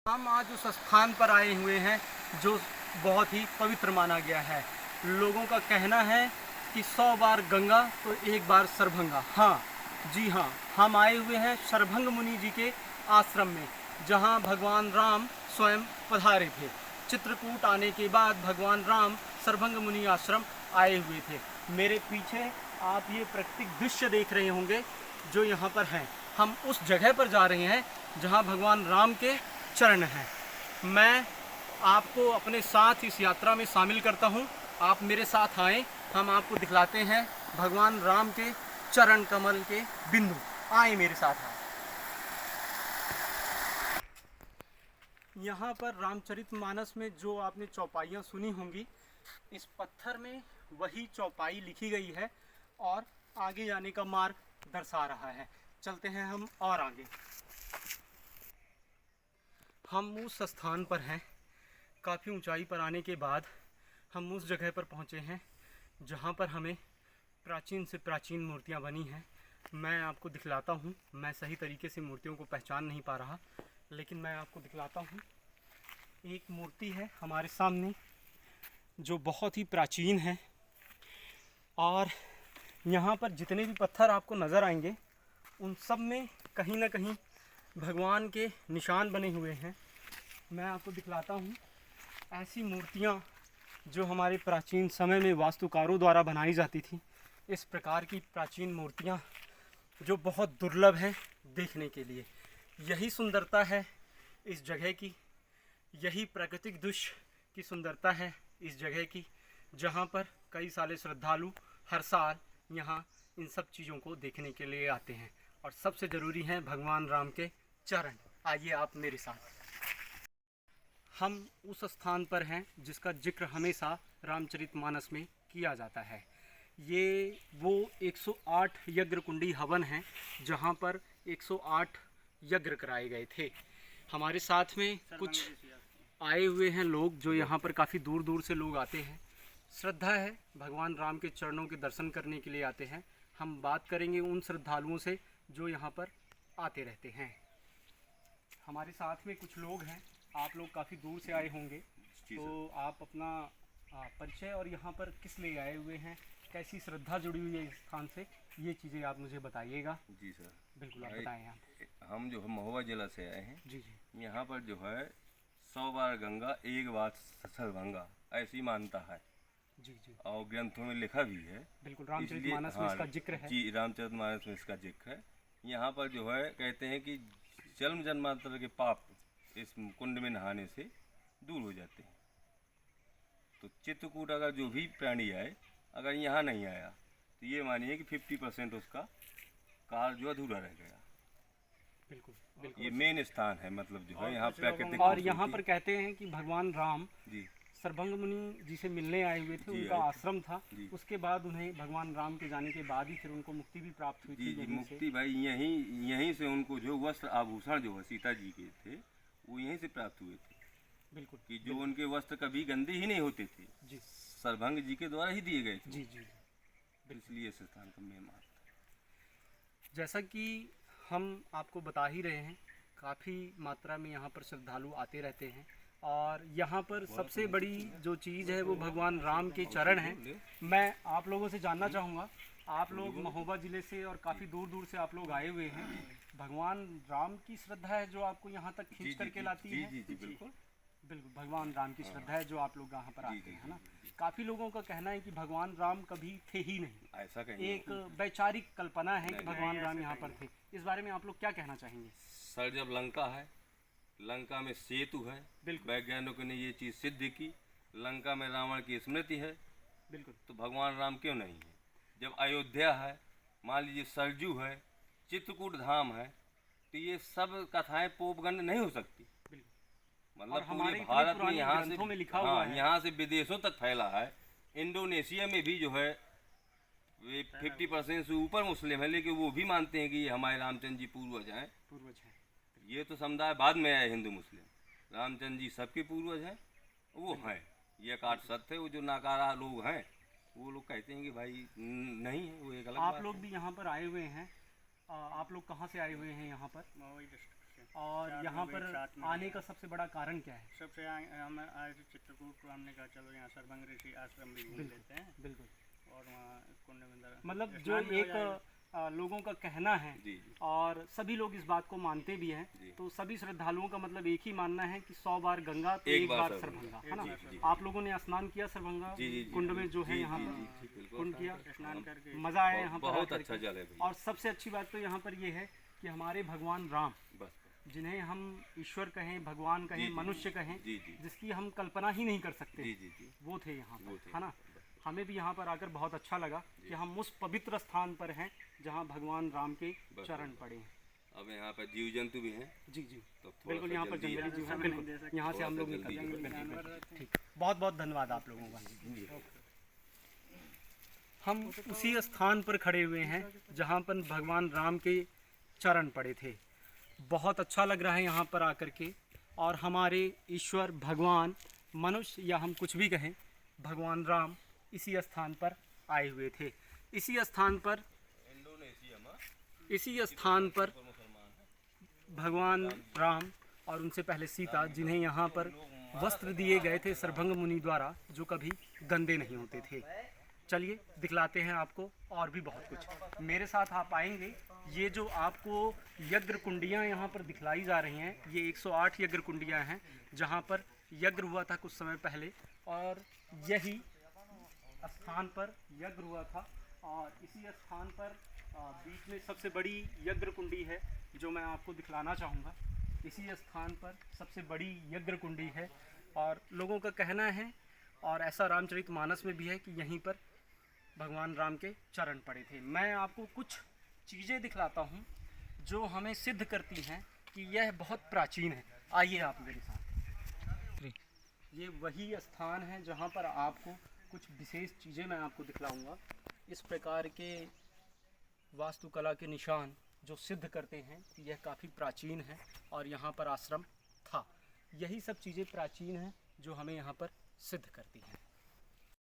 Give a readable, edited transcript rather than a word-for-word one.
हम आज उस स्थान पर आए हुए हैं जो बहुत ही पवित्र माना गया है। लोगों का कहना है कि 100 बार गंगा तो एक बार सरभंगा। हाँ जी हाँ, हम आए हुए हैं सरभंग मुनि जी के आश्रम में, जहाँ भगवान राम स्वयं पधारे थे। चित्रकूट आने के बाद भगवान राम सरभंग मुनि आश्रम आए हुए थे। मेरे पीछे आप ये प्राकृतिक दृश्य देख रहे होंगे जो यहाँ पर हैं। हम उस जगह पर जा रहे हैं जहाँ भगवान राम के चरण हैं। मैं आपको अपने साथ इस यात्रा में शामिल करता हूँ। आप मेरे साथ आएं, हम आपको दिखलाते हैं भगवान राम के चरण कमल के बिंदु। आए मेरे साथ आए। यहाँ पर रामचरितमानस में जो आपने चौपाइयाँ सुनी होंगी, इस पत्थर में वही चौपाई लिखी गई है और आगे जाने का मार्ग दर्शा रहा है। चलते हैं हम और आगे। हम उस स्थान पर हैं। काफ़ी ऊंचाई पर आने के बाद हम उस जगह पर पहुंचे हैं जहां पर हमें प्राचीन से प्राचीन मूर्तियां बनी हैं। मैं आपको दिखलाता हूं। मैं सही तरीके से मूर्तियों को पहचान नहीं पा रहा, लेकिन मैं आपको दिखलाता हूं। एक मूर्ति है हमारे सामने जो बहुत ही प्राचीन है, और यहाँ पर जितने भी पत्थर आपको नज़र आएंगे उन सब में कहीं ना कहीं भगवान के निशान बने हुए हैं। मैं आपको दिखलाता हूँ ऐसी मूर्तियाँ जो हमारे प्राचीन समय में वास्तुकारों द्वारा बनाई जाती थी। इस प्रकार की प्राचीन मूर्तियाँ जो बहुत दुर्लभ हैं देखने के लिए। यही सुंदरता है इस जगह की, यही प्राकृतिक दृश्य की सुंदरता है इस जगह की, जहाँ पर कई सारे श्रद्धालु हर साल यहाँ इन सब चीज़ों को देखने के लिए आते हैं। और सबसे ज़रूरी है भगवान राम के चरण। आइए आप मेरे साथ। हम उस स्थान पर हैं जिसका जिक्र हमेशा रामचरितमानस में किया जाता है। ये वो 108 यज्ञ कुंडी हवन हैं जहाँ पर 108 यज्ञ कराए गए थे। हमारे साथ में कुछ आए हुए हैं लोग जो यहाँ पर काफ़ी दूर दूर से लोग आते हैं। श्रद्धा है, भगवान राम के चरणों के दर्शन करने के लिए आते हैं। हम बात करेंगे उन श्रद्धालुओं से जो यहाँ पर आते रहते हैं। हमारे साथ में कुछ लोग हैं। आप लोग काफ़ी दूर से आए होंगे, तो आप अपना परिचय और यहाँ पर किस लिए आए हुए हैं, कैसी श्रद्धा जुड़ी हुई है इस स्थान से, ये चीज़ें आप मुझे बताइएगा। जी सर, बिल्कुल आप बताएं। हम जो है महोबा जिला से आए हैं। जी जी। यहाँ पर जो है 100 बार गंगा एक बार सरभंगा ऐसी मानता है। जी जी। और ग्रंथों में लिखा भी है। बिल्कुल, रामचरितमानस में इसका जिक्र है। जी, रामचरितमानस में इसका जिक्र है। यहाँ पर जो है कहते हैं कि जन्म जन्मांतर के पाप इस कुंड में नहाने से दूर हो जाते हैं। तो चित्रकूट अगर जो भी प्राणी आए, अगर यहाँ नहीं आया तो ये मानिए कि 50% उसका कार्य जो अधूरा रह गया। बिल्कुल बिल्कुल। ये मेन स्थान है, मतलब जो है यहाँ प्राकृतिक। और यहाँ पर कहते हैं कि भगवान राम जी सरभंग मुनि जी से मिलने आए हुए थे, उनका आश्रम था। उसके बाद उन्हें भगवान राम के जाने के बाद ही फिर उनको मुक्ति भी प्राप्त हुई थी। जी, मुक्ति भाई यहीं से उनको जो वस्त्र आभूषण जो है सीता जी के थे वो यहीं से प्राप्त हुए थे। बिल्कुल। कि जो उनके वस्त्र कभी गंदे ही नहीं होते थे, जी, सरभंग जी के द्वारा ही दिए गए थे। जी जी। इसलिए इस स्थान का मेन महत्व है। जैसा कि हम आपको बता ही रहे हैं, काफ़ी मात्रा में यहाँ पर श्रद्धालु आते रहते हैं, और यहाँ पर सबसे बड़ी जो चीज़ है वो भगवान राम के चरण हैं। मैं आप लोगों से जानना चाहूँगा, आप लोग महोबा ज़िले से और काफ़ी दूर दूर से आप लोग आए हुए हैं। भगवान राम की श्रद्धा है जो आपको यहाँ तक खींच करके लाती है। जी जी, बिल्कुल बिल्कुल, भगवान राम की श्रद्धा है जो आप लोग यहाँ पर आते हैं, है ना। काफ़ी लोगों का कहना है कि भगवान राम कभी थे ही नहीं, ऐसा कहीं एक वैचारिक कल्पना है कि भगवान राम यहाँ पर थे। इस बारे में आप लोग क्या कहना चाहेंगे? सर, जब लंका है, लंका में सेतु है, वैज्ञानिकों ने ये चीज़ सिद्ध की, लंका में रावण की स्मृति है, बिल्कुल, तो भगवान राम क्यों नहीं है? जब अयोध्या है, मान लीजिए सरजू है, चित्रकूट धाम है, तो ये सब कथाएं पोपगंड नहीं हो सकती। मतलब पूरे भारत में यहाँ से यहाँ से विदेशों तक फैला है। इंडोनेशिया में भी जो है 50% से ऊपर मुस्लिम है, लेकिन वो भी मानते हैं कि ये हमारे रामचंद्र जी पूर्वज हैं। ये तो समुदाय बाद में आए हिंदू मुस्लिम, रामचंद्र जी सबके पूर्वज हैं, वो हैं। ये काट सत्य है। वो जो नाकारा लोग हैं वो लोग कहते हैं कि भाई नहीं है, वो एक अलग बात है। आप लोग भी यहाँ पर आए हुए हैं। आप लोग कहाँ से आए हुए हैं यहाँ पर? और चार यहाँ लोग पर एक साथ में आने का सबसे बड़ा कारण क्या है? सबसे हम आए थे चित्रकूट, तो हमने कहा चलो यहाँ सरभंग ऋषि आश्रम भी घूम लेते हैं बिल्कुल, और वहाँ कुंड में मतलब जो स्नान भी हो एक जाएगा। लोगों का कहना है जी जी और सभी लोग इस बात को मानते भी हैं, जी। तो सभी श्रद्धालुओं का मतलब एक ही मानना है कि 100 बार गंगा तो एक एक बार बार सरभंगा। सरभंगा, है ना? जी, जी, जी। आप लोगों ने स्नान किया सरभंगा जी जी कुंड में जो है जी, यहाँ जी, पर? जी, जी, बिल्कुल। कुंड किया, स्नान करके मज़ा आया यहाँ पर बहुत आकर अच्छा के। जल है भैया। और सबसे अच्छी बात तो यहाँ पर ये है कि हमारे भगवान राम, बस जिन्हें हम ईश्वर कहें, भगवान कहें, जी, जी, मनुष्य कहें, जी जी जिसकी हम कल्पना ही नहीं कर सकते, जी जी जी वो थे यहाँ वो पर, थे। है ना? हमें भी यहाँ पर आकर बहुत अच्छा लगा कि हम उस पवित्र स्थान पर हैं जहाँ भगवान राम के बस, चरण बस, पड़े हैं। अब यहाँ पर जीव जंतु भी हैं, जी जी, तो थोड़ा बिल्कुल, सा यहाँ पर जल्दी जंगली जीव है, नहीं दे बिल्कुल सकते। यहाँ से थोड़ा हम सा लोग जल्दी निकल है। जाएंगे। जानवर रहते हैं। ठीक, बहुत बहुत धन्यवाद आप लोगों का। हम उसी स्थान पर खड़े हुए हैं जहाँ पर भगवान राम के चरण पड़े थे। बहुत अच्छा लग रहा है यहाँ पर आकर के, और हमारे ईश्वर, भगवान, मनुष्य या हम कुछ भी कहें, भगवान राम इसी स्थान पर आए हुए थे। इसी स्थान पर भगवान राम और उनसे पहले सीता, जिन्हें यहाँ पर वस्त्र दिए गए थे सरभंग मुनि द्वारा, जो कभी गंदे नहीं होते थे। चलिए दिखलाते हैं आपको और भी बहुत कुछ। मेरे साथ आप आएंगे। ये जो आपको यज्ञ कुंडियाँ यहाँ पर दिखलाई जा रही हैं, ये 108 यज्ञ कुंडियाँ हैं जहाँ पर यज्ञ हुआ था कुछ समय पहले, और यही स्थान पर यज्ञ हुआ था। और इसी स्थान पर बीच में सबसे बड़ी यज्ञ कुंडी है जो मैं आपको दिखलाना चाहूँगा। इसी स्थान पर सबसे बड़ी यज्ञ कुंडी है, और लोगों का कहना है, और ऐसा रामचरितमानस में भी है, कि यहीं पर भगवान राम के चरण पड़े थे। मैं आपको कुछ चीज़ें दिखलाता हूँ जो हमें सिद्ध करती हैं कि यह बहुत प्राचीन है। आइए आप मेरे साथ। ये वही स्थान है जहाँ पर आपको कुछ विशेष चीज़ें मैं आपको दिखलाऊंगा। इस प्रकार के वास्तुकला के निशान जो सिद्ध करते हैं कि यह काफ़ी प्राचीन है और यहाँ पर आश्रम था। यही सब चीज़ें प्राचीन हैं जो हमें यहाँ पर सिद्ध करती हैं।